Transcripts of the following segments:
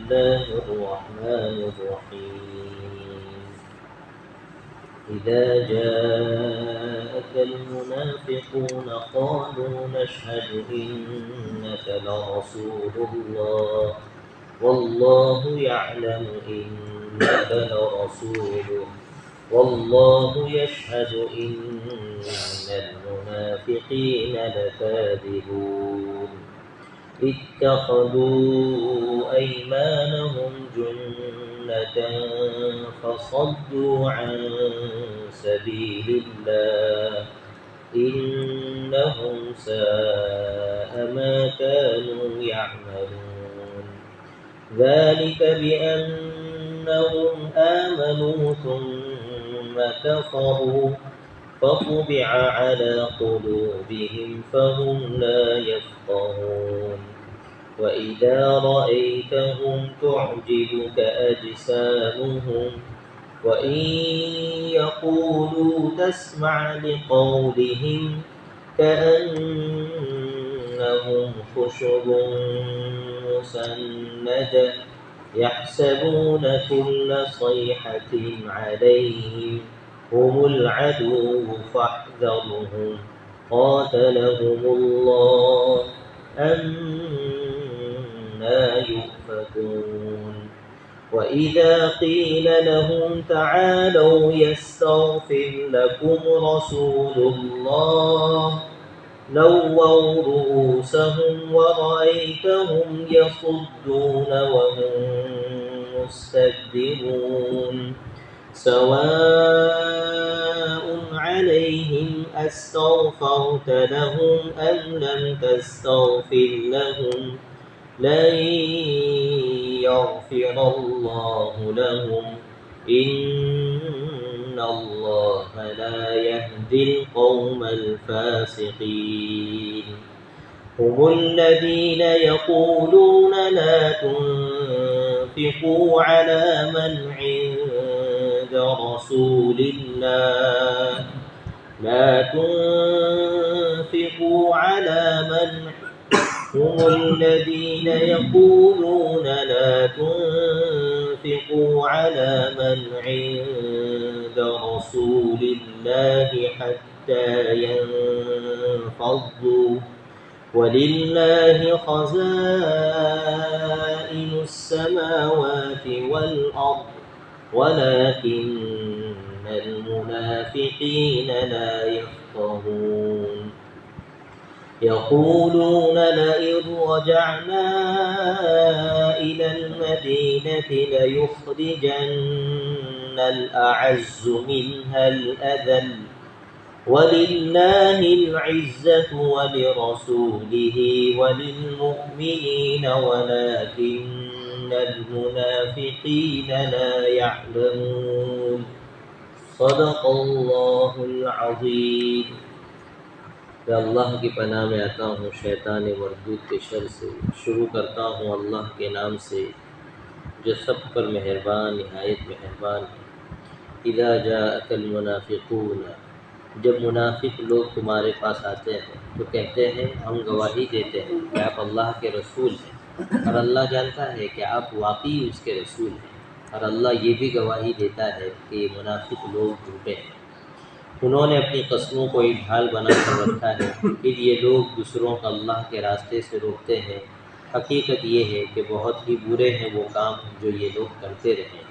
الله الرحمن الرحيم إذا جاءك المنافقون قالوا نشهد إنك لرسول الله والله يعلم إنك لرسوله والله يشهد إن المنافقين لكاذبون اتخذوا أيمانهم جنة فصدوا عن سبيل الله إنهم ساء ما كانوا يعملون ذلك بأنهم آمنوا ثم كفروا فطبع على قلوبهم فهم لا يفقهون وإذا رأيتهم تعجبك أجسامهم وإن يقولوا تسمع لقولهم كأنهم خشب مسندة يحسبون كل صيحة عليهم هم العدو فاحذرهم قاتلهم الله أنى يؤفكون وإذا قيل لهم تعالوا يستغفر لكم رسول الله لووا رؤوسهم ورأيتهم يصدون وهم مستكبرون سواء عليهم أستغفرت لهم أم لم تستغفر لهم لن يغفر الله لهم إن الله لا يهدي القوم الفاسقين هم الذين يقولون لا تنفقوا على من عند رسول الله لا تنفقوا على من هم الذين يقولون لا تنفقوا على من عند رسول الله حتى ينفضوا ولله خزائن السماوات والأرض ولكن المنافقين لا يفقهون يقولون لئن رجعنا إلى المدينة ليخرجن الأعز منها الأذل ولله العزة ولرسوله وللمؤمنين ولكن المنافقين لا يعلمون صدق اللہ العظیم۔ کہ اللہ کی پناہ میں آتا ہوں شیطان مردود کے شر سے۔ شروع کرتا ہوں اللہ کے نام سے جو سب پر مہربان نہایت مہربان ہے۔ اذا جاءک المنافقون، جب منافق لوگ تمہارے پاس آتے ہیں تو کہتے ہیں ہم گواہی دیتے ہیں کہ آپ اللہ کے رسول ہیں، اور اللہ جانتا ہے کہ آپ واقعی اس کے رسول ہیں، اور اللہ یہ بھی گواہی دیتا ہے کہ یہ منافق لوگ جھوٹے ہیں۔ انہوں نے اپنی قسموں کو ایک ڈھال بنا کر رکھا ہے، پھر یہ لوگ دوسروں کو اللہ کے راستے سے روکتے ہیں۔ حقیقت یہ ہے کہ بہت ہی برے ہیں وہ کام جو یہ لوگ کرتے رہے۔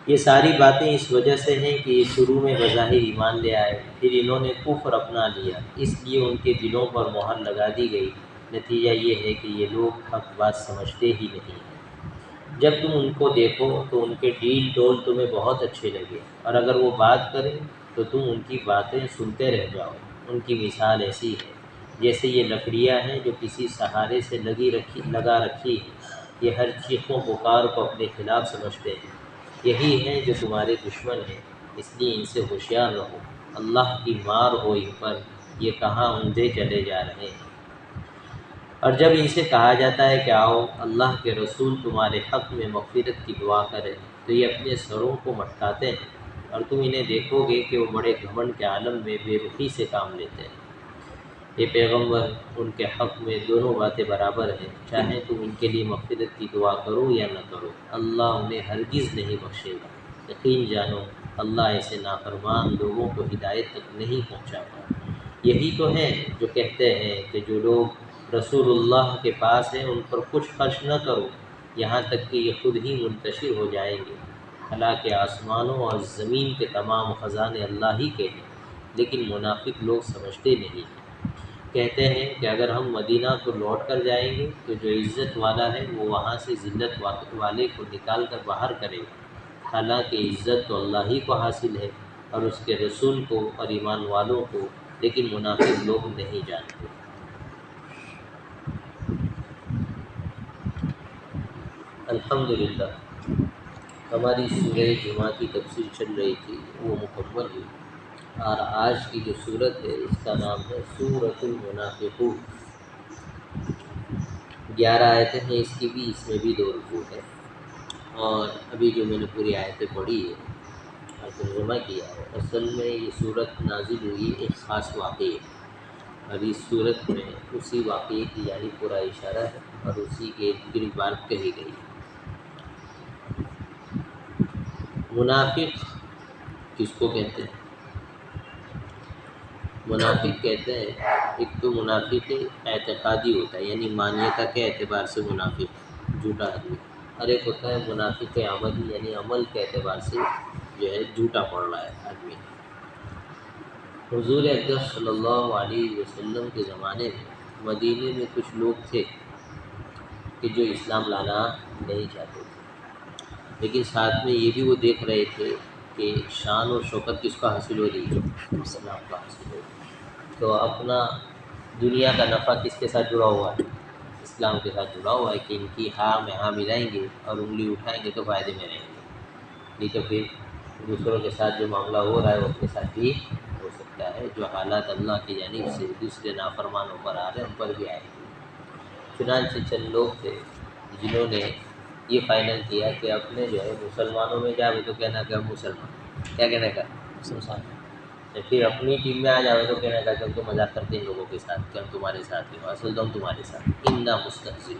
یہ ساری باتیں اس وجہ سے ہیں کہ یہ شروع میں بظاہر ایمان لے آئے، پھر انہوں نے کفر اپنا لیا، اس لیے ان کے دلوں پر مہر لگا دی گئی۔ نتیجہ یہ ہے کہ یہ لوگ حق بات سمجھتے ہی نہیں۔ جب تم ان کو دیکھو تو ان کے ڈیل ڈول تمہیں بہت اچھے لگے، اور اگر وہ بات کریں تو تم ان کی باتیں سنتے رہ جاؤ۔ ان کی مثال ایسی ہے جیسے یہ لکڑیاں ہیں جو کسی سہارے سے لگا رکھی ہیں، یہ ہر چیخوں پکار کو اپنے خلاف سمجھتے ہیں۔ یہی ہیں جو تمہارے دشمن ہیں، اس لیے ان سے ہوشیار رہو۔ اللہ کی مار ہو ان پر، یہ کہاں اندھے چلے جا رہے ہیں۔ اور جب ان سے کہا جاتا ہے کہ آؤ اللہ کے رسول تمہارے حق میں مغفرت کی دعا کرے تو یہ اپنے سروں کو مٹکاتے ہیں، اور تم انہیں دیکھو گے کہ وہ بڑے گھمنڈ کے عالم میں بے رخی سے کام لیتے ہیں۔ یہ پیغمبر ان کے حق میں دونوں باتیں برابر ہیں، چاہے تم ان کے لیے مغفرت کی دعا کرو یا نہ کرو، اللہ انہیں ہرگز نہیں بخشے گا۔ یقین جانو اللہ ایسے نافرمان لوگوں کو ہدایت تک نہیں پہنچاتا۔ یہی تو ہیں جو کہتے ہیں کہ جو لوگ رسول اللہ کے پاس ہیں ان پر کچھ خرچ نہ کرو یہاں تک کہ یہ خود ہی منتشر ہو جائیں گے، حالانکہ آسمانوں اور زمین کے تمام خزانے اللہ ہی کے ہیں، لیکن منافق لوگ سمجھتے نہیں۔ کہتے ہیں کہ اگر ہم مدینہ کو لوٹ کر جائیں گے تو جو عزت والا ہے وہ وہاں سے ذلت والے کو نکال کر باہر کرے گا، حالانکہ عزت تو اللہ ہی کو حاصل ہے اور اس کے رسول کو اور ایمان والوں کو، لیکن منافق لوگ نہیں جانتے۔ الحمدللہ ہماری سورہ جمعہ کی تفسیر چل رہی تھی، وہ مکمل ہوئی، اور آج کی جو سورت ہے اس کا نام ہے سورۃ المنافقون۔ 11 آیتیں ہیں اس کی بھی، اس میں بھی 2 رکوع ہے، اور ابھی جو میں نے پوری آیتیں پڑھی ہے اور ترجمہ کیا ہے، اصل میں یہ سورت نازل ہوئی ایک خاص واقعے، اور اس صورت میں اسی واقعے کی جانب پورا اشارہ ہے اور اسی کے ارد گرد کہی گئی ہے۔ منافق کس کو کہتے ہیں؟ منافق کہتے ہیں، ایک تو منافق اعتقادی ہوتا ہے، یعنی مانیتا کے اعتبار سے منافق جھوٹا آدمی، اور ایک ہوتا ہے منافق عملی، یعنی عمل کے اعتبار سے جو ہے جھوٹا پڑ رہا ہے آدمی۔ حضور اکرم صلی اللہ علیہ وسلم کے زمانے میں مدینے میں کچھ لوگ تھے کہ جو اسلام لانا نہیں چاہتے تھے، لیکن ساتھ میں یہ بھی وہ دیکھ رہے تھے کہ شان اور شوکت کس کا حاصل ہو رہی ہے؟ اسلام کا حاصل ہو رہی ہے، تو اپنا دنیا کا نفع کس کے ساتھ جڑا ہوا ہے؟ اسلام کے ساتھ جڑا ہوا ہے کہ ان کی ہاں میں ہاں ملائیں گے اور انگلی اٹھائیں گے تو فائدے میں رہیں گے، نہیں تو پھر دوسروں کے ساتھ جو معاملہ ہو رہا ہے وہ اپنے ساتھ بھی ہو سکتا ہے، جو حالات اللہ کی جانب سے دوسرے نافرمانوں پر آ رہے ہیں ان پر بھی آئے گے۔ چنانچہ چند لوگ تھے جنہوں نے یہ فائنل کیا کہ اپنے جو ہے مسلمانوں میں جاؤ تو کہنا کہ ہم مسلمان، کیا کہنے کا مسلمان، پھر اپنی ٹیم میں آ جاؤ تو کہنے کا کہ ہم تو مذاق کرتے ہیں لوگوں کے ساتھ کہ ہم تمہارے ساتھ ہیں، اصل تو ہم تمہارے ساتھ انا مستقصر۔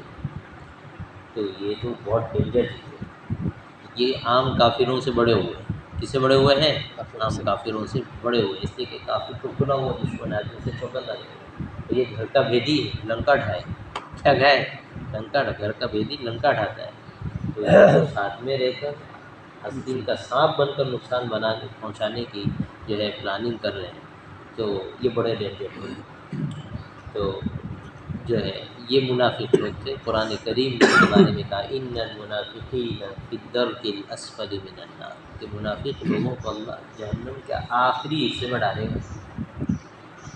تو یہ تو بہت ڈینجر چیز ہے، یہ عام کافروں سے بڑے ہوئے ہیں۔ کس سے بڑے ہوئے ہیں؟ عام کافروں سے بڑے ہوئے، اس لیے کہ کافر تو کھلا ہوا دشمن آدمی سے چوکن لگے گا، یہ گھر کا بھیدی لنکا ڈھائے، کیا گئے لنکا، گھر کا بھیدی لنکا ڈھاتا ہے، تو یہ ساتھ میں رہ کر حسین کا سانپ بن کر نقصان پہنچانے کی جو ہے پلاننگ کر رہے ہیں، تو یہ بڑے ڈینجر ہیں۔ تو جو ہے یہ منافق لوگ تھے، قرآن کریم نے کے بارے میں کہا ان المنافقین فی الدرک الاسفل من النار، کہ منافق لوگوں کو اللہ جہنم کے آخری حصے میں ڈالے گا۔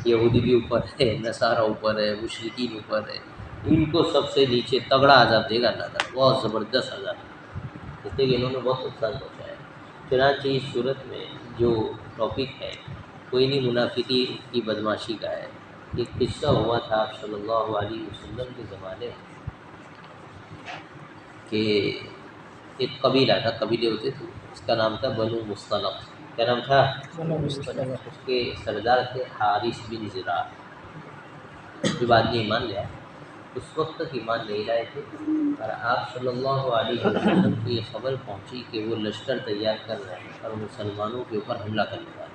یہودی بھی اوپر ہے، نصارہ اوپر ہے، مشرکین اوپر ہے، ان کو سب سے نیچے تگڑا عذاب دے گا اللہ تعالیٰ، بہت زبردست عذاب، اس لیے کہ انہوں نے بہت نقصان پہنچایا۔ چنانچہ اس صورت میں جو ٹاپک ہے وہ انہی منافقی کی بدماشی کا ہے۔ ایک قصہ ہوا تھا آپ صلی اللہ علیہ وسلم کے زمانے میں کہ ایک قبیلہ تھا، قبیلے ہوتے تھے، اس کا نام تھا بنو مصطلق۔ کیا نام تھا؟ بنو مصطلق۔ اس کے سردار تھے حارث بن زرار، جو بعد میں ایمان لے آئے، اس وقت تک ایمان نہیں لائے تھے، اور آپ صلی اللہ علیہ وسلم کو یہ خبر پہنچی کہ وہ لشکر تیار کر رہے ہیں اور مسلمانوں کے اوپر حملہ کرنے والے ہیں،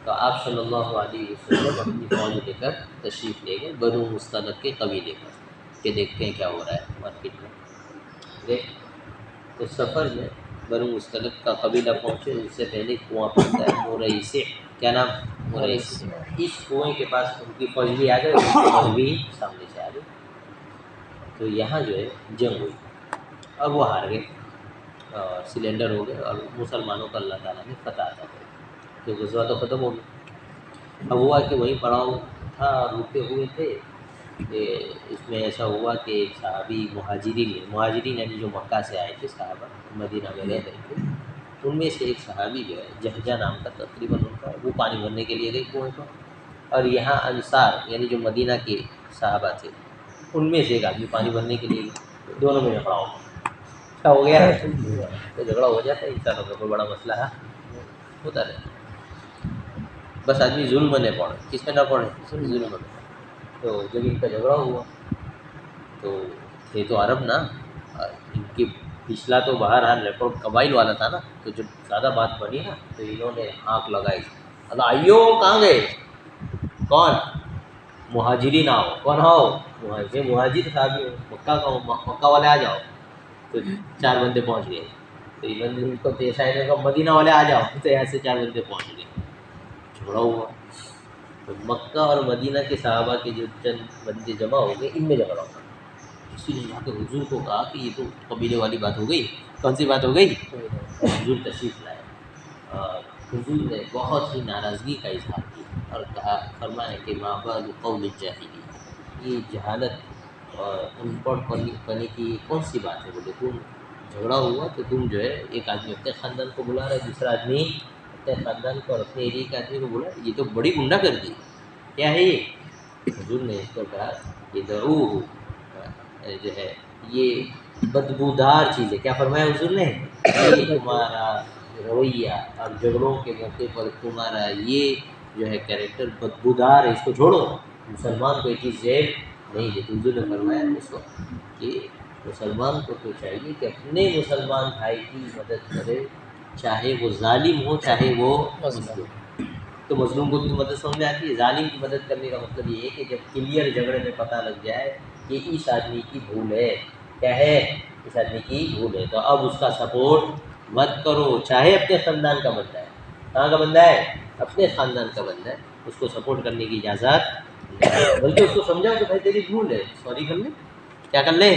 تو آپ صلی اللہ علیہ وسلم اپنی فوج لے کر تشریف لے گئے بنو مصطلق کے قبیلے پر کہ دیکھتے ہیں کیا ہو رہا ہے مارکیٹ میں۔ اس سفر میں بنو مصطلق کا قبیلہ پہنچے، اس سے پہلے کنواں پڑتا ہے موریثہ، کیا نام؟ موریثہ۔ اس کنویں کے پاس ان کی فوج بھی آ گئی، ان کی فوج بھی سامنے سے آ گئی، تو یہاں جو ہے جنگ ہوئی، اب وہ ہار گئے اور سلنڈر ہو گئے، اور مسلمانوں کو اللہ تعالیٰ نے فتح عطا کر دی، تو غزوہ تو ختم ہو گیا۔ اب ہوا کہ وہیں پڑاؤ تھا اور رکے ہوئے تھے کہ اس میں ایسا ہوا کہ ایک صحابی مہاجرین یعنی جو مکہ سے آئے تھے صحابہ، مدینہ میں رہ رہے تھے، ان میں سے ایک صحابی جو ہے جہجہ نام کا تقریباً ان کا، وہ پانی بھرنے کے لیے گئے کنویں پر، اور یہاں انصار یعنی جو مدینہ کے صحابہ تھے ان میں سے ایک آدمی پانی بھرنے کے لیے گئے، دونوں میں جھگڑا ہو گیا۔ کیا ہو گیا؟ تو جھگڑا ہو جاتا ہے انسانوں کا، کوئی بڑا مسئلہ ہے ہوتا رہتا ہے۔ بس آدمی ظلم نہ پڑے، کس پہ نہ پڑے، ظلم میں۔ تو جب ان کا جھگڑا ہوا تو یہ تو عرب نا، ان کی پچھلا تو بہرحال ریکارڈ قبائل والا تھا نا، تو جب زیادہ بات بنی نا تو انہوں نے آنکھ لگائی، اللہ آئیو کہاں گئے، کون مہاجرین آؤ، کون آؤ مہاجر صاحب مکہ کا، مکہ والے آ جاؤ، تو 4 بندے پہنچ گئے، تو انہوں نے ان کو پیش آئے کہ مدینہ والے آ جاؤ، تو ایسے 4 بندے پہنچ گئے، جھگڑا ہوا۔ تو مکہ اور مدینہ کے صحابہ کے جو چند بندے جمع ہو گئے، ان میں جھگڑا ہوا، کسی نے جا کے حضور کو کہا کہ یہ تو قبیلے والی بات ہو گئی، کون سی بات ہو گئی، حضور تشریف لائے، اور حضور نے بہت ہی ناراضگی کا اظہار کیا اور کہا، فرمایا کہ ما بال قول الجاہلی، یہ جہالت اور ان پڑھ پنے کی کون سی بات ہے، بولے تم جھگڑا ہوا تو تم جو ہے ایک آدمی اپنے خاندان کو بلا رہا ہے، دوسرا آدمی اپنے خاندان کو اور اپنے ایریے کے آدمی کو بلا، یہ تو بڑی گنڈا کر دی، کیا ہے یہ، حضور نے اس کو کہا کہ ضرور جو ہے یہ بدبودار چیز ہے، کیا فرمایا حضور نے، یہ تمہارا رویہ اور جھگڑوں کے موقع پر تمہارا یہ جو ہے کیریکٹر بدبودار ہے، اس کو چھوڑو، مسلمان کو یہ چیز زیب نہیں دیتی۔ حضور نے فرمایا اس وقت کہ مسلمان کو تو چاہیے کہ اپنے مسلمان بھائی کی مدد کرے، چاہے وہ ظالم ہو چاہے وہ مظلوم۔ تو مظلوم کو تو مدد سمجھ میں آتی ہے، ظالم کی مدد کرنے کا مطلب یہ ہے کہ جب کلیئر جھگڑے میں پتہ لگ جائے کہ اس آدمی کی بھول ہے، کیا ہے، اس آدمی کی بھول ہے، تو اب اس کا سپورٹ مت کرو، چاہے اپنے خاندان کا بندہ ہے، کہاں کا بندہ ہے، اپنے خاندان کا بندہ ہے، اس کو سپورٹ کرنے کی اجازت نہیں ہے، بلکہ اس کو سمجھاؤ کہ بھائی تیری بھول ہے، سوری کر لیں، کیا کر لیں،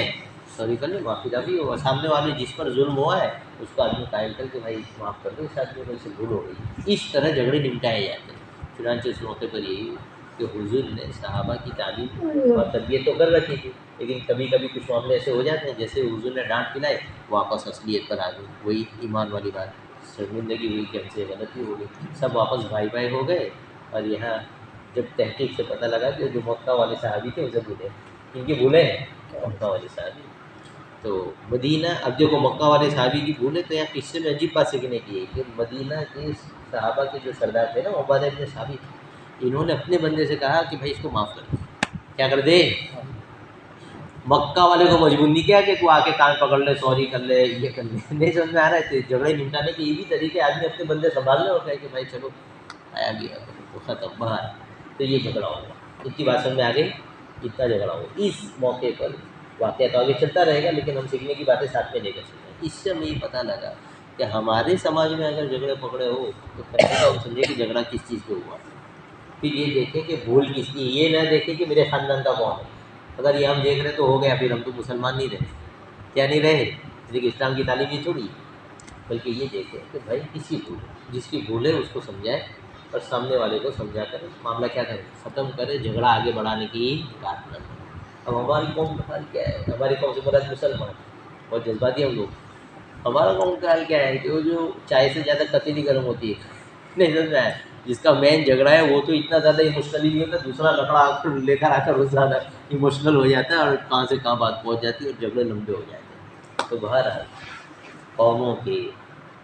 سوری کر لیں، معافی بھی ہو، سامنے والے جس پر ظلم ہوا ہے اس کو آدمی قائل کر کے بھائی معاف کر دو، اس آدمی کو اس سے بھول ہو گئی، اس طرح جھگڑے نمٹائے جاتے ہیں۔ چنانچہ اس موقع پر یہی ہوا کہ حضور نے صحابہ کی تعلیم اور تربیت تو کر رکھی تھی، لیکن کبھی کبھی کچھ معاملے ایسے ہو جاتے ہیں جیسے حضور نے ڈانٹ پلائے، واپس اصلیت پر آ گئی، وہی ایمان والی بات، شرمندگی ہوئی کہ ہم سے غلطی ہو گئی، سب واپس بھائی بھائی ہو گئے، اور یہاں جب تحقیق سے پتہ لگا کہ جو مکہ والے صحابی تھے اسے بھولے، ان کی بھولے مکہ والے صحابی، تو مدینہ، اب دیکھو مکہ والے صحابی کی بھولے، تو یہاں قصے میں عجیب بات سیکھنے کی ہے کہ مدینہ کے صحابہ کے جو سردار تھے نا عبادہ ابن ثابت، انہوں نے اپنے بندے سے کہا کہ بھائی اس کو معاف کر دے، کیا کر دے، مکہ والے کو مجبور نہیں کیا کہ تو آ کے کان پکڑ لے، سوری کر لے، یہ کر لے، نہیں سمجھ میں آ رہا ہے، جھگڑے نمٹانے کے یہ بھی طریقے آدمی اپنے بندے سنبھالنے ہوتا ہے کہ بھائی چلو آیا گیا تو ختم باہر، تو یہ جھگڑا ہوا، اتنی بات سمجھ میں آ گئی، اتنا جھگڑا ہوا، اس موقع پر واقعہ تو آگے چلتا رہے گا لیکن ہم سیکھنے کی باتیں ساتھ میں لے کر چلتے ہیں۔ اس سے ہمیں یہ پتہ لگا کہ ہمارے سماج میں اگر جھگڑے پکڑے ہو تو پہلے تو ہم سمجھیں کہ جھگڑا کس چیز پہ ہوا، پھر یہ دیکھیں کہ بھول کس کی، یہ نہ دیکھیں کہ میرے خاندان کا کون ہے، اگر یہ ہم دیکھ رہے تو ہو گیا، پھر ہم تو مسلمان نہیں رہے، کیا نہیں رہے، لیکن اسلام کی تعلیم یہ تھوڑی ہے، بلکہ یہ دیکھیں کہ بھائی کس کی بھول ہے، جس کی بھول ہے اس کو سمجھائے اور سامنے والے کو سمجھا کر معاملہ کیا کرے، ختم کرے، جھگڑا آگے بڑھانے کی بات نہ کرے۔ اب ہماری قوم کا حال کیا ہے، ہماری قوم سے مراد مسلمان، بہت جذباتی ہم لوگ، ہمارا قوم کا حال کیا ہے کہ وہ جو چائے سے زیادہ قطعی نہیں گرم ہوتی ہے، نہیں سمجھ میں آیا، جس کا مین جھگڑا ہے وہ تو اتنا زیادہ ایموشنلی نہیں ہوتا، دوسرا لکڑا آ کر لے کر آ کر وہ زیادہ ایموشنل ہو جاتا ہے اور کہاں سے کہاں بات پہنچ جاتی ہے اور جھگڑے لمبے ہو جاتے ہیں۔ تو بہرحال قوموں کے،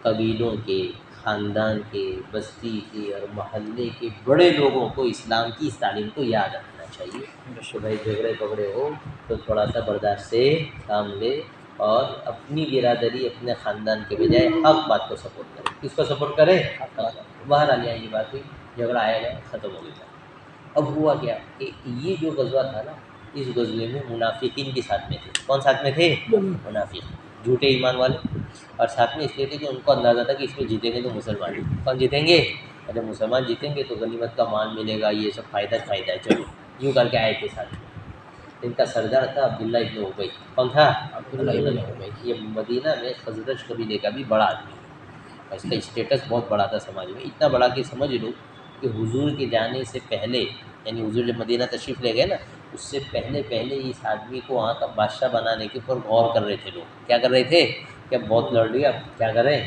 قبیلوں کے، خاندان کے، بستی کے اور محلے کے بڑے لوگوں کو اسلام کی اس تعلیم کو یاد رکھنا چاہیے کہ بھائی جھگڑے پگڑے ہو تو تھوڑا سا برداشت سے کام لے اور اپنی برادری، اپنے خاندان کے بجائے حق بات کو سپورٹ کرے، کس کو سپورٹ کرے، باہر آ لیا یہ بات ہوئی، جھگڑا آیا گیا، ختم ہو گیا۔ اب ہوا کیا کہ یہ جو غزوہ تھا نا، اس غزوے میں منافقین کے ساتھ میں تھے، کون ساتھ میں تھے، منافق، جھوٹے ایمان والے، اور ساتھ میں اس لیے تھے کہ ان کو اندازہ تھا کہ اس میں جیتیں گے تو مسلمان، کون جیتیں گے، اگر مسلمان جیتیں گے تو غنیمت کا مال ملے گا، یہ سب فائدہ ہے، چلو یوں کر کے آئے تھے ساتھ میں۔ ان کا سردار تھا عبداللہ ابن ابی، کون تھا، عبداللہ ابن ابی، یہ مدینہ میں خزرج قبیلے کا بھی بڑا آدمی ہے، اور اس کا اسٹیٹس بہت بڑا تھا سماج میں، اتنا بڑا کہ سمجھ لو کہ حضور کے جانے سے پہلے، یعنی حضور جب مدینہ تشریف لے گئے نا، اس سے پہلے اس آدمی کو وہاں کا بادشاہ بنانے کے اوپر غور کر رہے تھے لوگ، کیا کر رہے تھے کہ اب بہت لڑ لیا، اب کیا کریں،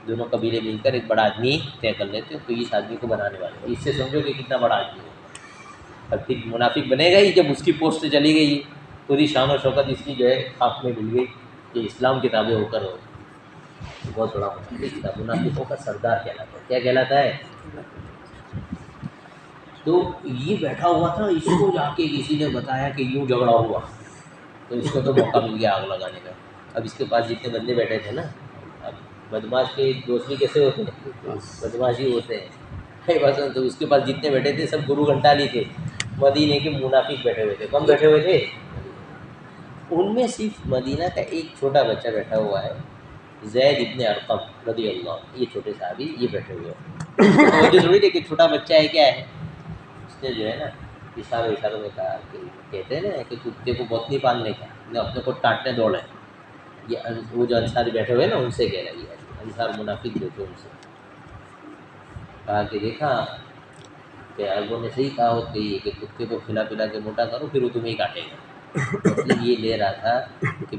دونوں قبیلے مل کر ایک بڑا آدمی طے کر لیتے تو اس آدمی کو بنانے والے، اس سے سمجھو کہ کتنا بڑا آدمی ہے، اور پھر منافق بنے گا ہی جب اس کی پوسٹ چلی گئی، پوری شان و شوکت اس کی جو ہے خاک میں مل گئی کہ اسلام کے تابع ہو کر ہو، بہت بڑا منافق تھا، منافقوں کا سردار کہلاتا ہے، کیا کہلاتا ہے، تو یہ بیٹھا ہوا تھا، اس کو جا کے کسی نے بتایا کہ یوں جھگڑا ہوا، تو اس کو تو موقع مل گیا آگ لگانے کا۔ اب اس کے پاس جتنے بندے بیٹھے تھے نا، اب بدماش کے دوست بھی کیسے ہوتے ہیں، بدماش ہی ہوتے ہیں بس، تو اس کے پاس جتنے بیٹھے تھے سب گرو گھنٹالی تھے، مدینے کے منافق بیٹھے ہوئے تھے۔ کم بیٹھے ہوئے تھے، ان میں صرف مدینہ کا ایک چھوٹا بچہ بیٹھا ہوا ہے، زید ابن ارقم رضی اللہ، یہ چھوٹے صحابی یہ بیٹھے ہوئے ہیں۔ توجہ ضروری ہے کہ چھوٹا بچہ ہے کیا ہے، اس نے جو ہے نا اشاروں میں کہا کہ کہتے ہیں نا کہ کتے کو بہت پالنے کا، نہ اپنے کو ٹانٹنے دوڑے۔ یہ وہ جو انصاری بیٹھے ہوئے نا ان سے کہہ رہا ہے، انصار منافق جو تھے ان سے کہا کہ دیکھا کہ عربوں نے صحیح کہا ہوتی ہے کہ کتے کو کھلا پلا کے موٹا کرو پھر وہ تمہیں ہی کاٹے گا۔ مطلب یہ لے رہا تھا کہ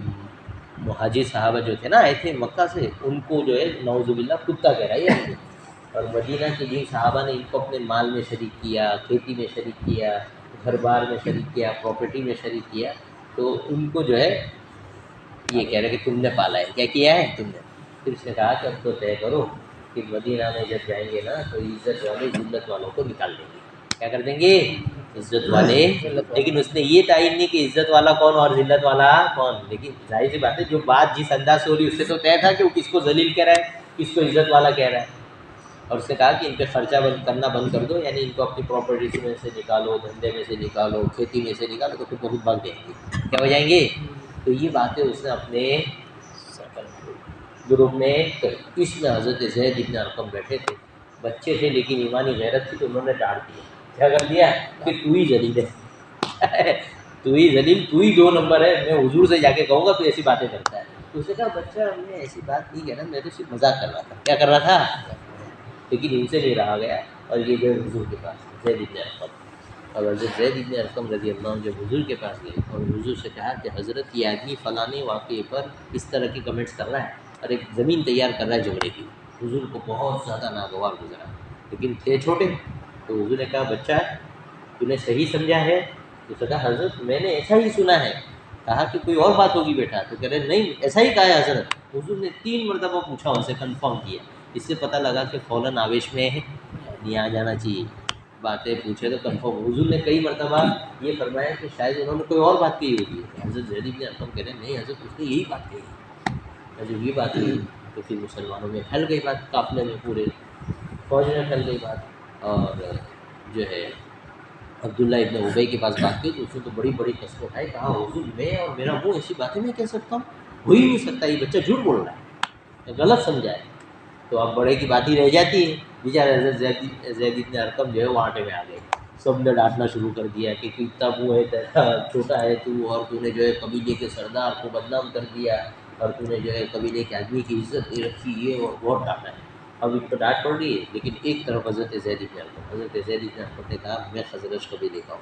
مہاجر صحابہ جو تھے نا آئے تھے مکہ سے، ان کو جو ہے نعوذ باللہ کتا کہہ رہا ہے، اور مدینہ کے جن صحابہ نے ان کو اپنے مال میں شریک کیا، کھیتی میں شریک کیا، گھر بار میں شریک کیا، پراپرٹی میں شریک کیا، تو ان کو جو ہے یہ کہہ رہے کہ تم نے پالا ہے، کیا کیا ہے تم نے۔ پھر اس نے کہا کہ اب تو طے کرو کہ مدینہ میں جب جائیں گے نا تو عزت والے ذلت والوں کو نکال دیں گے۔ کیا کر دیں گے؟ عزت والے۔ لیکن اس نے یہ تعین نہیں کہ عزت والا کون اور ذلت والا کون، لیکن ظاہر سی بات ہے جو بات جس انداز سے ہو رہی اس سے تو طے تھا کہ وہ کس کو ذلیل کہہ رہا ہے، کس کو عزت والا کہہ رہا ہے۔ اور اس نے کہا کہ ان پہ خرچہ کرنا بند کر دو، یعنی ان کو اپنی پراپرٹی میں سے نکالو، دھندے میں سے نکالو، کھیتی میں سے نکالو، تو پھر بہت بھاگ جائیں گے۔ کیا ہو جائیں گے؟ تو یہ باتیں اس نے اپنے گروپ میں کری۔ اس میں حضرت زید ابن ارقم بیٹھے تھے، بچے تھے لیکن ایمانی غیرت تھی، تو انہوں نے ڈانٹ دیا۔ کیا کر دیا کہ تو ہی ذلیل ہے، تو ہی ذلیل، تو ہی 2 نمبر ہے، میں حضور سے جا کے کہوں گا تو ایسی باتیں کرتا ہے۔ تو اس نے کہا بچہ ہم نے ایسی بات نہیں کہنا، میں تو صرف مذاق کر رہا تھا۔ کیا کر رہا تھا؟ لیکن ان سے نہیں رہا گیا، اور یہ گئے حضور کے پاس زید ابن ارقم، اور حضرت زید ابن ارقم رضی اللہ عنہ جب حضور کے پاس گئے اور حضور سے کہا کہ حضرت یہ آدمی فلاں واقعے پر اس طرح کی کمنٹس کر رہا ہے اور ایک زمین تیار کر رہا ہے جھگڑے کی، حضور کو بہت زیادہ ناگوار گزرا، لیکن تھے چھوٹے۔ تو حضور نے کہا بچہ تو نے صحیح سمجھا ہے؟ تو اس نے کہا حضرت میں نے ایسا ہی سنا ہے۔ کہا کہ کوئی اور بات ہوگی بیٹا؟ تو کہہ رہے نہیں ایسا ہی کہا ہے حضرت۔ حضور نے 3 مرتبہ پوچھا ان سے، کنفرم کیا، اس سے پتہ لگا کہ فوراً آویش میں نہیں آ جانا چاہیے، باتیں پوچھے تو کنفرم۔ حضور نے کئی مرتبہ یہ فرمایا کہ شاید انہوں نے کوئی اور بات کہی ہوگی۔ حضرت زید بن ارقم کہہ رہے ہیں نہیں حضرت اس نے یہی بات کہی، جب یہ بات کہی تو پھر مسلمانوں میں پھیل گئی بات، قافلے میں پورے فوج میں پھیل گئی بات، اور جو ہے عبداللہ ابن ابی کے پاس بات کی تو اس نے تو بڑی بڑی قسم اٹھائی، کہا حضور میں اور میرا منہ ایسی باتیں میں کہہ سکتا ہوں؟ ہو ہی نہیں سکتا، یہ بچہ جھوٹ بول رہا ہے، غلط سمجھا ہے۔ تو اب بڑے کی بات ہی رہ جاتی ہے، بیچارہ حضرت زید ابن ارقم جو ہے وہ آٹے میں آ گئے، سب نے ڈانٹنا شروع کر دیا کہ اتنا منہ ہے تیرا، چھوٹا ہے تو، اور تو نے جو ہے قبیلے کے سردار کو بدنام کر دیا، اور تو نے جو ہے قبیلے کے آدمی کی عزت نہیں رکھی، یہ اور بہت ڈانٹا ہے۔ اب ان کو ڈانٹ پڑ رہی ہے، لیکن ایک طرف حضرت زید ابن ارقم نے کہا میں خزرج قبیلے کا ہوں،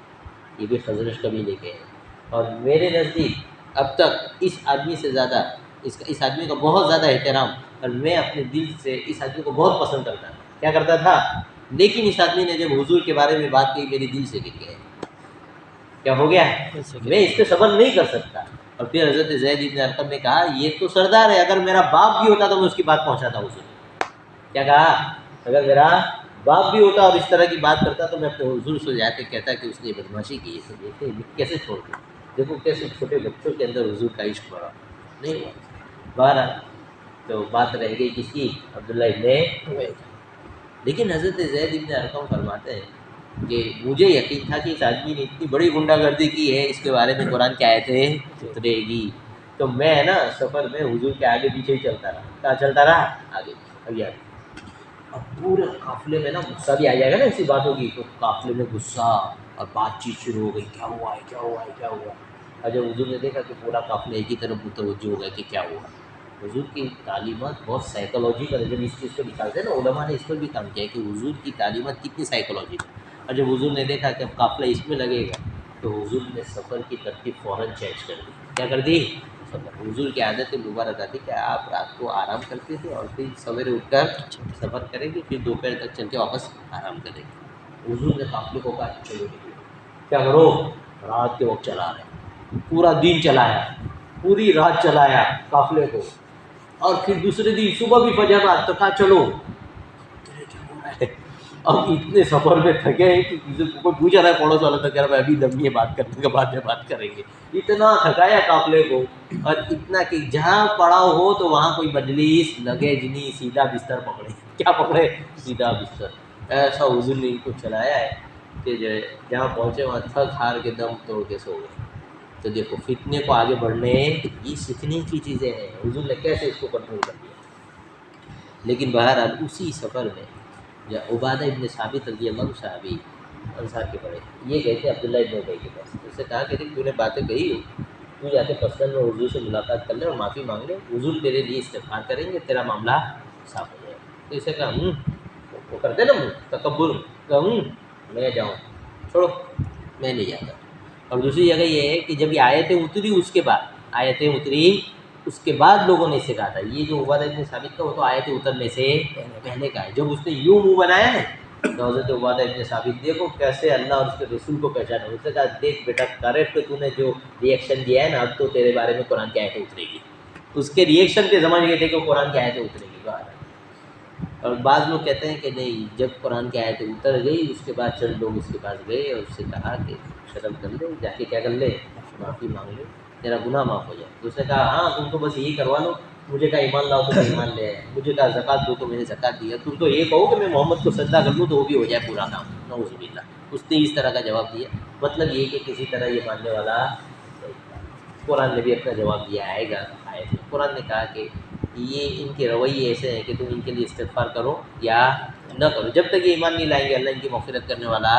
یہ بھی خزرج قبیلے کے ہیں، اور میرے نزدیک اب تک اس آدمی سے زیادہ اس آدمی کا بہت زیادہ احترام، اور میں اپنے دل سے اس آدمی کو بہت پسند کرتا تھا۔ کیا کرتا تھا؟ لیکن اس آدمی نے جب حضور کے بارے میں بات کی میرے دل سے گر گئے، کیا ہو گیا؟ میں اس پہ صبر نہیں کر سکتا۔ اور پھر حضرت زید ابن ارقم نے کہا یہ تو سردار ہے، اگر میرا باپ بھی ہوتا تو میں اس کی بات پہنچاتا حضور۔ کیا کہا؟ اگر میرا باپ بھی ہوتا اور اس طرح کی بات کرتا تو میں اپنے حضور سے جا کے کہتا کہ اس نے بدماشی کی ہے، تو دیکھتے کیسے چھوڑ دیں، دیکھو کیسے چھوٹے بچوں کے اندر حضور کا عشق بڑھا نہیں ہوا۔ بہرحال تو بات رہ گئی کس کی؟ عبداللہ ابن ابی۔ لیکن حضرت زید ابن ارقم فرماتے ہیں کہ مجھے یقین تھا کہ اس آدمی نے اتنی بڑی غنڈہ گردی کی ہے، اس کے بارے میں قرآن کی آیتیں اترے گی، تو میں نا سفر میں حضور کے آگے پیچھے ہی چلتا رہا۔ کہاں چلتا رہا؟ آگے پیچھے۔ اب پورے قافلے میں نا غصہ بھی آ جائے گا نا ایسی بات ہوگی، تو قافلے میں غصہ اور بات چیت شروع ہو گئی، کیا ہوا ہے کیا ہوا ہے کیا ہوا۔ اور جب حضور نے دیکھا کہ پورا قافلہ ایک ہی طرف متوجہ ہو گیا کہ کیا ہوا، حضور کی تعلیمات بہت سائیکالوجیکل ہے، جب اس چیز کو نکالتے ہیں نا علماء نے اس پر بھی کام کیا ہے کہ حضور کی تعلیمات کتنی سائیکالوجیکل۔ اور جب حضور نے دیکھا کہ اب قافلہ اس میں لگے گا تو حضور نے سفر کی ترتیب فوراً چینج کر دی۔ کیا کر دی؟ حضور کی عادت مبارک تھی کہ آپ رات کو آرام کرتے تھے اور پھر سویرے اٹھ کر سفر کریں گے، پھر دوپہر تک چل کے واپس آرام کریں گے۔ حضور نے قافلے کو کہا چلو کیا کرو، رات کے وقت چلا رہے، پورا دن چلایا، پوری رات چلایا قافلے کو، اور پھر دوسرے دن صبح بھی فجر رات تو کہا چلو اب اتنے سفر میں تھکے ہیں کہ کسی کو کوئی پوچھ رہا ہے پڑوس والا تو کہہ رہا ہے ابھی دم یہ بات کرنے کے بعد میں بات کریں گے. اتنا تھکایا قافلے کو، اور اتنا کہ جہاں پڑا ہو تو وہاں کوئی مجلس لگے جنی سیدھا بستر پکڑے. کیا پکڑے؟ سیدھا بستر. ایسا حضور نے ان کو چلایا ہے کہ جو ہے جہاں پہنچے وہاں تھک ہار کے دم توڑ کے سو گئے. تو دیکھو فتنے کو آگے بڑھنے یہ سیکھنے کی چیزیں ہیں، حضور نے کیسے اس کو کنٹرول کر دیا. لیکن بہرحال اسی سفر میں عبادہ ابن ثابت رضی اللہ عنہ صحابی انصار کے بڑے یہ گئے تھے عبداللہ ابن ابی کے پاس. اس سے کہا کہ تو نے باتیں کہی ہو، تو جا کے پرسنل میں حضور سے ملاقات کر لے اور معافی مانگ لے، حضور تیرے لیے استغفار کریں گے، تیرا معاملہ صاف ہو جائے گا. تو اسے کہا وہ کرتے نا تکبر، کہا میں جاؤں، چھوڑو میں نہیں جاتا. اور دوسری جگہ یہ ہے کہ جب یہ آیتیں اتری اس کے بعد آیتیں اتری اس کے بعد لوگوں نے اسے کہا تھا یہ جو عبادہ ابن ثابت کا وہ تو آیتیں اترنے سے پہلے کا ہے. جب اس نے یوں منہ بنایا نا تو حضرت عبادہ ابن ثابت دیکھو کیسے اللہ اور اس کے رسول کو پہچانا. اس نے کہا دیکھ بیٹا کریکٹ تو نے جو ریئیکشن دیا ہے نا اب تو تیرے بارے میں قرآن کی آیتیں اترے گی. اس کے ریئیکشن کے زمانے یہ تھے کہ قرآن کی آیتیں اترے گی باہر. اور بعض لوگ کہتے ہیں کہ نہیں جب قرآن کی آیتیں اتر گئی اس کے بعد چند لوگ اس کے پاس گئے اور اس سے کہا کہ شرم کر لے، جا کے کیا کر لے، معافی مانگ لے، تیرا گناہ معاف ہو جائے. تو اس نے کہا ہاں تم تو بس یہی کروا لو، مجھے کہا ایمان لاؤ تو میں ایمان لے آئے، مجھے کہا زکوٰۃ دو تو میں نے زکوٰۃ دی ہے، تم تو یہ کہو کہ میں محمد کو سجدہ کر لوں تو وہ بھی ہو جائے پورا کام. نعوذ باللہ. اس نے اس طرح کا جواب دیا. مطلب یہ کہ کسی طرح یہ ماننے والا قرآن نے بھی اپنا جواب دیا آئے گا. قرآن نے کہا کہ یہ ان کے رویے ایسے ہیں کہ تم ان کے لیے استغفار کرو یا نہ کرو، جب تک یہ ایمان نہیں لائیں گے اللہ ان کی مغفرت کرنے والا.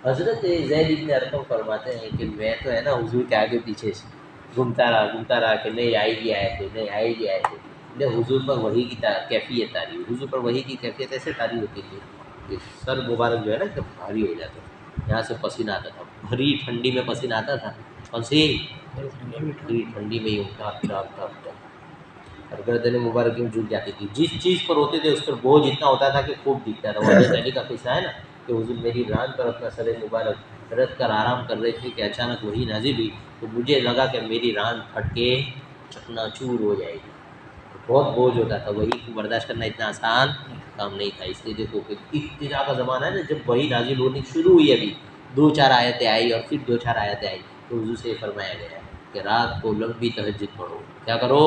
حضرت زید بن ارقم فرماتے ہیں کہ میں تو ہے نا حضور کے آگے پیچھے سے گھومتا رہا کہ نہیں آئے گی آئے تھے، نہیں آئے گی آئے تھے. حضور پر وحی کی کیفیت تاری، حضور پر وحی کی کیفیت ایسے تاری ہوتی تھی کہ سر مبارک جو ہے نا جب بھاری ہو جاتا تھا، یہاں سے پسینہ آتا تھا، بھری ٹھنڈی میں پسینہ آتا تھا، بھری ٹھنڈی میں یوں ٹاپ اور گردن مبارک یوں جھک جاتی تھی. جس چیز پر ہوتے تھے اس پر بوجھ اتنا ہوتا تھا کہ خوب دکھتا تھا. حضرت علی کا قصہ ہے نا کہ حضور میری ران پر اپنا سر مبارک رکھ کر آرام کر رہے تھے کہ اچانک وہی نازل ہوئی تو مجھے لگا کہ میری ران پھٹ کے چکنا چور ہو جائے گی. بہت بوجھ ہوتا تھا، وہی کو برداشت کرنا اتنا آسان کام نہیں تھا. اس لیے دیکھو کہ ابتدا کا زمانہ ہے نا جب وہی نازل ہونے شروع ہوئی، ابھی 2-4 آیتیں آئی اور پھر 2-4 آیتیں آئی تو حضور سے یہ فرمایا گیا کہ رات کو لمبی تہجد پڑھو. کیا کرو؟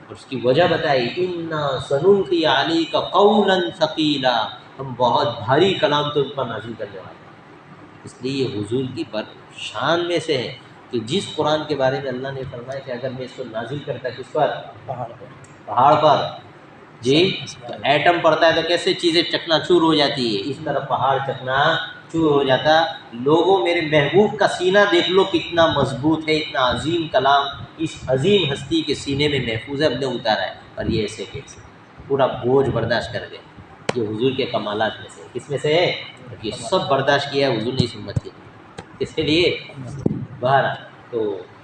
اور اس کی وجہ بتائی انا سنلقی علیک قولا ثقیلا، ہم بہت بھاری کلام تم پر نازل کرنے والے ہیں. اس لیے یہ حضور کی شان میں سے ہے کہ جس قرآن کے بارے میں اللہ نے فرمایا کہ اگر میں اس کو نازل کرتا کس پر، پہاڑ پر، جی تو ایٹم پڑتا ہے تو کیسے چیزیں چکنا چور ہو جاتی ہے، اس طرح پہاڑ چکنا چور ہو جاتا. لوگوں میرے محبوب کا سینہ دیکھ لو کتنا مضبوط ہے، اتنا عظیم کلام اس عظیم ہستی کے سینے میں محفوظ ہے، ہم نے اتارا ہے. اور یہ ایسے کیسے پورا بوجھ برداشت کر گئے. یہ حضور کے کمالات میں سے کس میں سے ہے؟ یہ سب برداشت کیا ہے حضور نے اس امت کے لیے. اس کے لیے باہر تو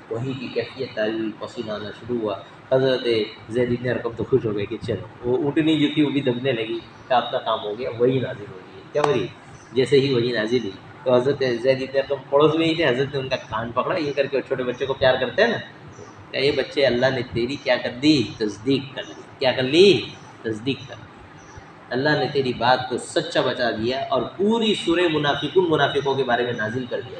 وہی کی کیفیت تاری، پسینہ آنا شروع ہوا. حضرت زید بن ارقم تو خوش ہو گئے کہ چلو وہ اونٹنی جو تھی وہ بھی دبنے لگی کہ اپنا کام ہو گیا. وہی نازل ہو گئی. کیا ہو رہی؟ جیسے ہی وہی نازل ہوئی تو حضرت زید بن ارقم پڑوس میں ہی تھے. حضرت نے ان کا کان پکڑا یہ کر کے، چھوٹے بچے کو پیار کرتے ہیں نا، کہ یہ بچے اللہ نے تیری کیا کر دی؟ تصدیق کر لی. کیا کر لی؟ تصدیق کر لی. اللہ نے تیری بات کو سچا بتا دیا اور پوری سورہ منافقوں کے بارے میں نازل کر دیا.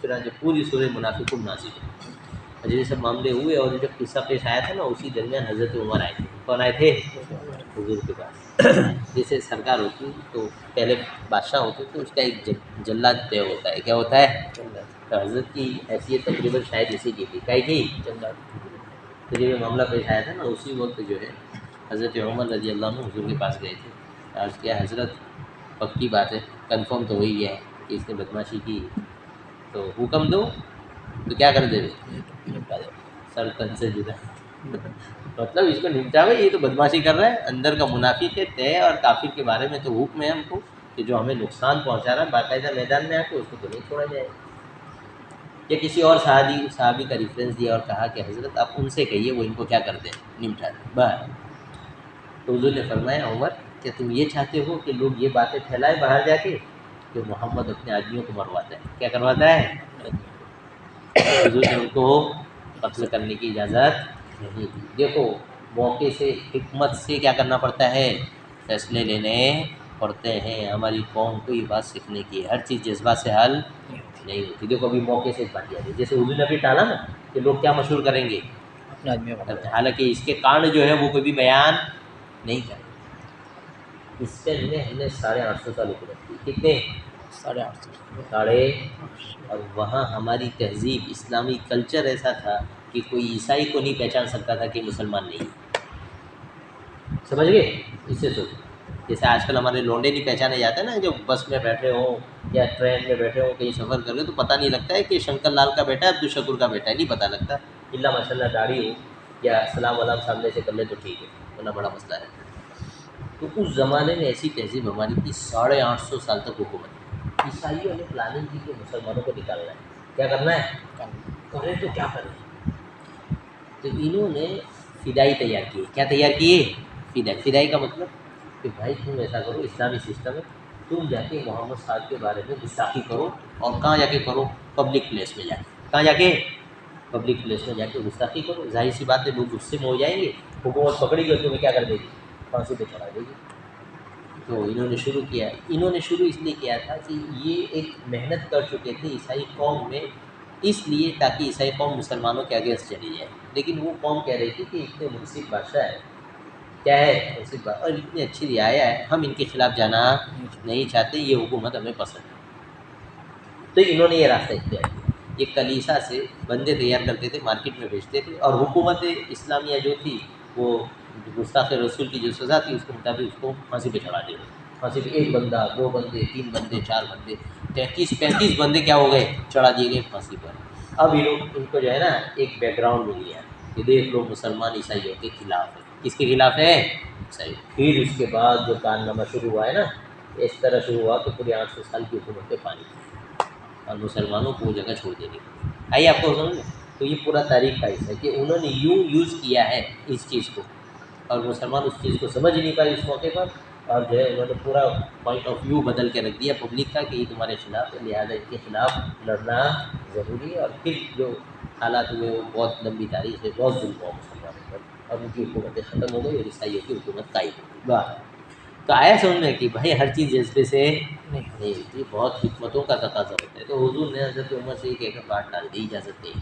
چنانچہ پوری سورہ منافقون نازل ہوئی. اور یہ سب معاملے ہوئے اور جب قصہ پیش آیا تھا نا اسی درمیان حضرت عمر آئے تھے. کون آئے تھے؟ حضور کے پاس. جیسے سرکار ہوتی تو پہلے بادشاہ ہوتے تو اس کا ایک جلاد طے ہوتا ہے. کیا ہوتا ہے؟ تو حضرت کی حیثیت تقریباً شاید اسی کی تھی. کیا تھی؟ جلاد. تو جب یہ معاملہ پیش آیا تھا نا اسی وقت جو ہے حضرت عمر رضی اللہ عنہ حضور کے پاس گئے تھے. عرض کیا حضرت پکی بات ہے، کنفرم تو ہوئی ہے کہ اس نے بدماشی کی، تو حکم دو. تو کیا کر دے سر تن سے جدا. مطلب اس کو نمٹاوے، یہ تو بدماشی کر رہا ہے، اندر کا منافق ہے. طے اور کافر کے بارے میں تو حکم ہے ہم کو کہ جو ہمیں نقصان پہنچا رہا ہے باقاعدہ میدان میں آ کے اس کو تو نہیں چھوڑا جائے. یا کسی اور صحابی کا ریفرنس دیا اور کہا کہ حضرت آپ ان سے کہیے وہ ان کو کیا کر دیں، نمٹا دیں باہر. تو حضور نے فرمایا عمر کہ تم یہ چاہتے ہو کہ لوگ یہ باتیں پھیلائے باہر جا کے کہ محمد اپنے آدمیوں کو مرواتا ہے. کیا کرواتا ہے؟ حضور نے ان کو قتل کرنے کی اجازت نہیں دی. دیکھو موقع سے حکمت سے کیا کرنا پڑتا ہے، فیصلے لینے پڑتے ہیں. ہماری قوم کو یہ بات سیکھنے کی ہے، ہر چیز جذبات سے حل نہیں ہوتی. دیکھو ابھی موقع سے ایک بات یاد ہے، جیسے حضور نے ابھی ٹالا نا کہ لوگ کیا مشہور کریں گے اپنے آدمی کو. حالانکہ اس کے کانڈ جو ہے وہ کوئی بھی بیان نہیں کرے. اسپین میں ہم نے 850 سال حکومت کی. کتنے؟ 850. اور وہاں ہماری تہذیب اسلامی کلچر ایسا تھا کہ کوئی عیسائی کو نہیں پہچان سکتا تھا کہ مسلمان نہیں. سمجھ گئے؟ اس سے سوچو. جیسے آج کل ہمارے لونڈے نہیں پہچانے جاتے نا، جو بس میں بیٹھے ہوں یا ٹرین میں بیٹھے ہوں کہیں سفر کر رہے تو پتہ نہیں لگتا ہے کہ شنکر لال کا بیٹا ہے عبد الشکور کا بیٹا ہے، نہیں پتہ لگتا. اللہ ماشاء اللہ داڑھی ہو یا سلام علام سامنے سے کر لے تو ٹھیک ہے، ورنہ بڑا مسئلہ ہے. تو اس زمانے میں ایسی تہذیب ہماری تھی. 850 سال تک حکومت. عیسائیوں نے پلاننگ کی کہ مسلمانوں کو نکالنا ہے. کیا کرنا ہے؟ کریں تو کیا کریں. تو انہوں نے فدائی تیار کی. کیا تیار کیے؟ فدائی. فدائی کا مطلب کہ بھائی تم ایسا کرو، اسلامی سسٹم ہے، تم جا کے محمد صاحب کے بارے میں گستاخی کرو. اور کہاں جا کے کرو؟ پبلک پلیس میں جا کے. کہاں جا کے؟ پبلک پلیس میں جا کے گستاخی کرو. ظاہر سی بات ہے لوگ غصے میں ہو جائیں گے، حکومت پکڑی گئی تمہیں کیا کر دے گی؟ پھانسی پہ چڑھا دے گی. تو انہوں نے شروع کیا. انہوں نے شروع اس لیے کیا تھا کہ یہ ایک محنت کر چکے تھے عیسائی قوم میں، اس لیے تاکہ عیسائی قوم مسلمانوں کے اگینسٹ چلی جائے. لیکن وہ قوم کہہ رہی تھی کہ اتنے منصف بادشاہ ہے، کیا ہے منصف بادشاہ، اور اتنی اچھی رعایا ہے، ہم ان کے خلاف جانا نہیں چاہتے، یہ حکومت ہمیں پسند ہے. تو انہوں نے یہ راستہ اختیار کیا. یہ کلیسا سے بندے تیار کرتے تھے، مارکیٹ میں بیچتے تھے، اور حکومت اسلامیہ جو تھی وہ گستاخ رسول کی جو سزا تھی اس کے مطابق اس کو پھانسی پہ چڑھا دیا. پھانسی پہ 1 بندہ، 2 بندے، 3 بندے، 4 بندے، 33-35 بندے کیا ہو گئے؟ چڑھا دیے گئے پھانسی پر. اب ان کو جو ہے نا ایک بیک گراؤنڈ مل گیا کہ دیکھ لو مسلمان عیسائیوں کے خلاف ہے. کس کے خلاف ہے؟ عیسائی. پھر اس کے بعد جو کارنامہ شروع ہوا ہے نا، اس طرح شروع ہوا کہ پورے 800 سال کی حکومت پہ پانی اور مسلمانوں کو وہ جگہ چھوڑ دینی پڑی. آئیے آپ کو سمجھ. تو یہ پورا تاریخ کا حصہ ہے کہ انہوں نے یوں یوز کیا ہے اس چیز کو، اور مسلمان اس چیز کو سمجھ نہیں پائے اس موقع پر، اور جو ہے انہوں نے پورا پوائنٹ آف ویو بدل کے رکھ دیا پبلک کا کہ یہ تمہارے خلاف ہے، لہٰذا اس کے خلاف لڑنا ضروری ہے. اور پھر جو حالات ہوئے وہ بہت لمبی تاریخ ہے، بہت ظلم ہوا مسلمانوں پر، اور ان کی حکومتیں ختم ہو گئی اور عیسائیوں کی حکومت قائم ہو گئی. بات تو آیا سمجھ میں کہ بھائی ہر چیز جذبے سے نہیں ہوتی، بہت حکمتوں کا تقاضا ہوتا ہے. تو حضور نے حضرت عمر سے ایک بات ڈال دی، اجازت دی.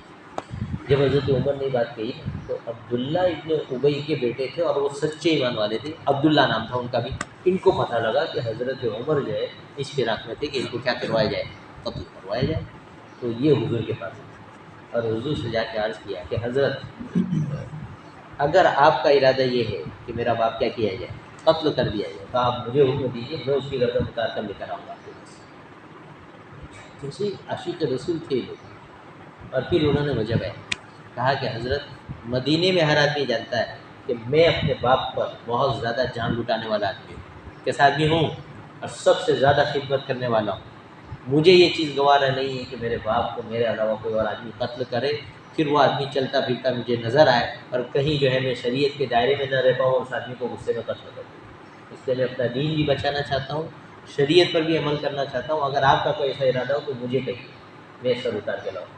جب حضرت عمر نے بات کہی تو عبداللہ ابن ابی کے بیٹے تھے اور وہ سچے ایمان والے تھے، عبداللہ نام تھا ان کا بھی. ان کو پتہ لگا کہ حضرت عمر جو ہے اس فراق میں تھے کہ ان کو کیا کروایا جائے؟ قتل کروایا جائے. تو یہ حضور کے پاس اور حضور سے جا کے عرض کیا کہ حضرت اگر آپ کا ارادہ یہ ہے کہ میرا باپ کیا کیا جائے؟ قتل کر دیا جائے، تو آپ مجھے حکم دیجیے، میں اس کی گردن اتار کر لے کر آؤں گا آپ کے پاس. کیسے عاشق رسول تھے لوگ. اور پھر انہوں نے وجہ بیان کہا کہ حضرت مدینے میں ہر آدمی جانتا ہے کہ میں اپنے باپ پر بہت زیادہ جان لٹانے والا آدمی ہوں، کیسا آدمی ہوں، اور سب سے زیادہ خدمت کرنے والا ہوں. مجھے یہ چیز گوارا نہیں ہے کہ میرے باپ کو میرے علاوہ کوئی اور آدمی قتل کرے، پھر وہ آدمی چلتا پھرتا مجھے نظر آئے اور کہیں جو ہے میں شریعت کے دائرے میں نہ رہ پاؤں اور اس آدمی کو غصے میں قتل کر دوں. اس لیے میں اپنا دین بھی بچانا چاہتا ہوں، شریعت پر بھی عمل کرنا چاہتا ہوں. اگر آپ کا کوئی ایسا ارادہ ہو تو مجھے کہیے، میں سر اتار کے لاؤں.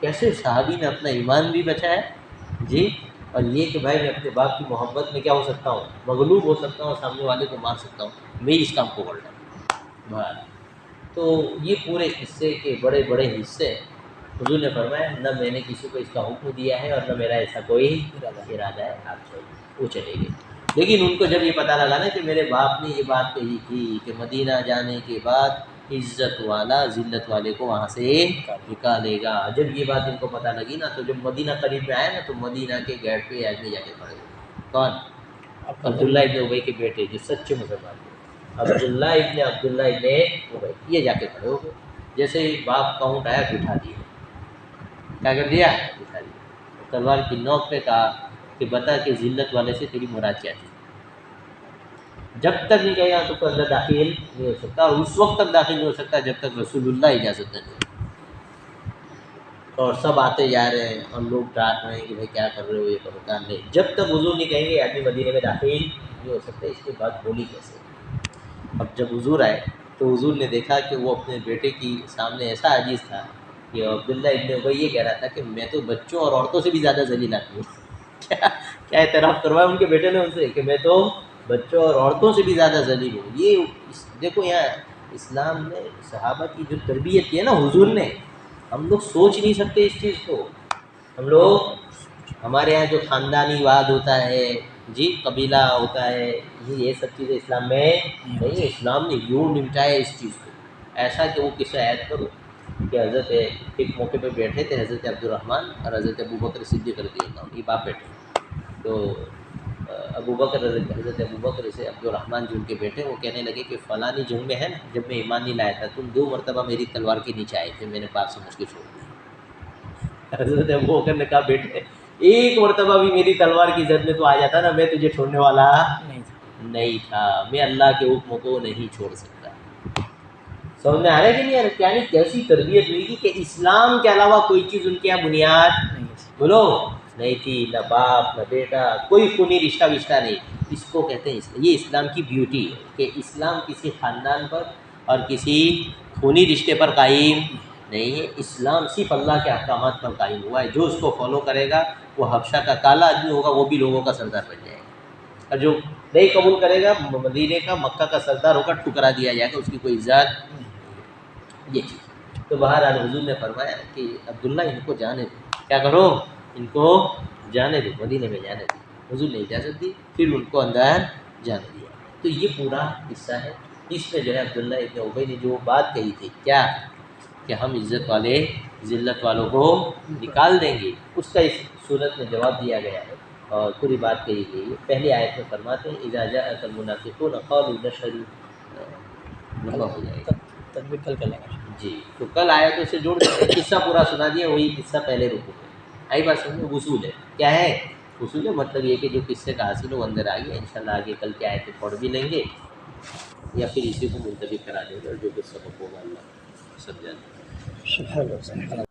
کیسے صحابی نے اپنا ایمان بھی بچایا جی، اور یہ کہ بھائی میں اپنے باپ کی محبت میں کیا ہو سکتا ہوں؟ مغلوب ہو سکتا ہوں، سامنے والے کو مار سکتا ہوں. میں اس کام کو کرنا بات. تو یہ پورے قصے کے بڑے بڑے حصے حضور نے فرمایا نہ میں نے کسی کو اس کا حکم دیا ہے اور نہ میرا ایسا کوئی ارادہ ہے. آپ چاہیے وہ چلے گئے. لیکن ان کو جب یہ پتہ لگا نا کہ میرے باپ نے یہ بات کہی تھی کہ مدینہ جانے کے بعد عزت والا ذلت والے کو وہاں سے نکالے گا، جب یہ بات ان کو پتہ لگی نا، تو جب مدینہ قریب میں آیا نا تو مدینہ کے گیٹ پہ آدمی جا کے کھڑے ہوئے. کون؟ عبداللہ ابن ابی کے بیٹے جو سچے مسلمان تھے، عبداللہ ابن ابی، یہ جا کے کھڑے ہو گئے. جیسے ہی باپ کا اونٹ آیا بٹھا دیا. کیا کر دیا؟ بٹھا دیا. تلوار کی نوک پہ کہا کہ بتا کہ ذلت والے سے تیری مراد کیا تھی. جب تک نہیں کہے گا تو اندر داخل نہیں ہو سکتا، اور اس وقت تک داخل نہیں ہو سکتا جب تک رسول اللہ اجازت نہ دے. اور سب آتے جا رہے ہیں اور لوگ ڈانٹ رہے ہیں کہ بھائی کیا کر رہے ہو، یہ کرو کام نہیں. جب تک حضور نہیں کہیں گے آدمی مدینے میں داخل نہیں ہو سکتا. اس کے بعد بولی کیسے؟ اب جب حضور آئے تو حضور نے دیکھا کہ وہ اپنے بیٹے کی سامنے ایسا عاجز تھا کہ عبداللہ ابن ابی یہ کہہ رہا تھا کہ میں تو بچوں اور عورتوں سے بھی زیادہ ذلیل آدمی ہوں. کیا اعتراف کروایا ان کے بیٹے نے ان سے کہ میں تو بچوں اور عورتوں سے بھی زیادہ ذلیل ہو. یہ دیکھو یہاں اسلام نے صحابہ کی جو تربیت کی ہے نا حضور نے، ہم لوگ سوچ نہیں سکتے اس چیز کو. ہم لوگ ہمارے یہاں جو خاندانی واد ہوتا ہے، جی قبیلہ ہوتا ہے، یہ سب چیزیں اسلام میں نہیں ہے. اسلام نے یوں نمٹایا اس چیز کو ایسا کہ وہ قصہ عید کرو کہ حضرت ایک موقع پہ بیٹھے تھے حضرت عبدالرحمن اور حضرت ابوبکر صدیق رضی اللہ عنہ، یہ باپ بیٹے. تو حضرت ابوبکر سے عبدالرحمن جو ان کے بیٹے وہ کہنے لگے کہ فلانی جنگ میں ہے نا، جب میں ایمان نہیں لایا تھا تم 2 مرتبہ میری تلوار کے نیچے آئے تھے، میں نے بات سمجھ کے چھوڑ دیا. حضرت ابوبکر نے کہا بیٹے ایک مرتبہ بھی میری تلوار کی زد میں تو آ جاتا نا، میں تجھے چھوڑنے والا نہیں تھا. میں اللہ کے حکم کو نہیں چھوڑ سکتا. سمجھ میں آ رہا ہے کہ نہیں آ رہا؟ یعنی کیسی تربیت ہوئی گی کہ اسلام کے علاوہ کوئی چیز ان کے یہاں بنیاد بولو نہیں تھی، نہ باپ نہ بیٹا، کوئی خونی رشتہ وشتہ نہیں. اس کو کہتے ہیں یہ اسلام کی بیوٹی ہے کہ اسلام کسی خاندان پر اور کسی خونی رشتے پر قائم نہیں ہے. اسلام صرف اللہ کے احکامات پر قائم ہوا ہے. جو اس کو فالو کرے گا وہ حبشہ کا کالا آدمی ہوگا، وہ بھی لوگوں کا سردار بن جائے گا، اور جو نہیں قبول کرے گا مدینے کا مکہ کا سردار ہو کر ٹھکرا دیا جائے گا، اس کی کوئی عزت. یہ چیز تو بہرحال حضور نے فرمایا کہ عبداللہ ان کو جانے دو، کیا کرو ان کو جانے دو، مدینے میں جانے دو. حضور نے اجازت دی، پھر ان کو اندر جانے دیا. تو یہ پورا قصہ ہے. اس میں جو ہے عبداللہ ابن ابی نے جو بات کہی تھی کیا کہ ہم عزت والے ذلت والوں کو نکال دیں گے، اس کا اس صورت میں جواب دیا گیا ہے اور پوری بات کہی گئی ہے. پہلی آیت میں فرماتے ہیں اذا جاءک المنافقون قالوا نشهد لمبا ہو جائے گا تدبیر کل کر لیں گے. جی. تو کل آیتوں سے جوڑ کے قصہ پورا سنا دیا، وہی قصہ پہلے رکو میں. آئی بات سمجھو؟ اصول ہے. کیا ہے اصول ہے؟ مطلب یہ کہ جو قصے کا حاصل ہو وہ اندر آ گیا. انشاءاللہ آگے کل کی آیتیں پڑھ بھی لیں گے یا پھر اسی کو ملتوی کرا دیں گے، اور جو کچھ سبق ہوگا اللہ سب جانتے ہیں. سبحان اللہ.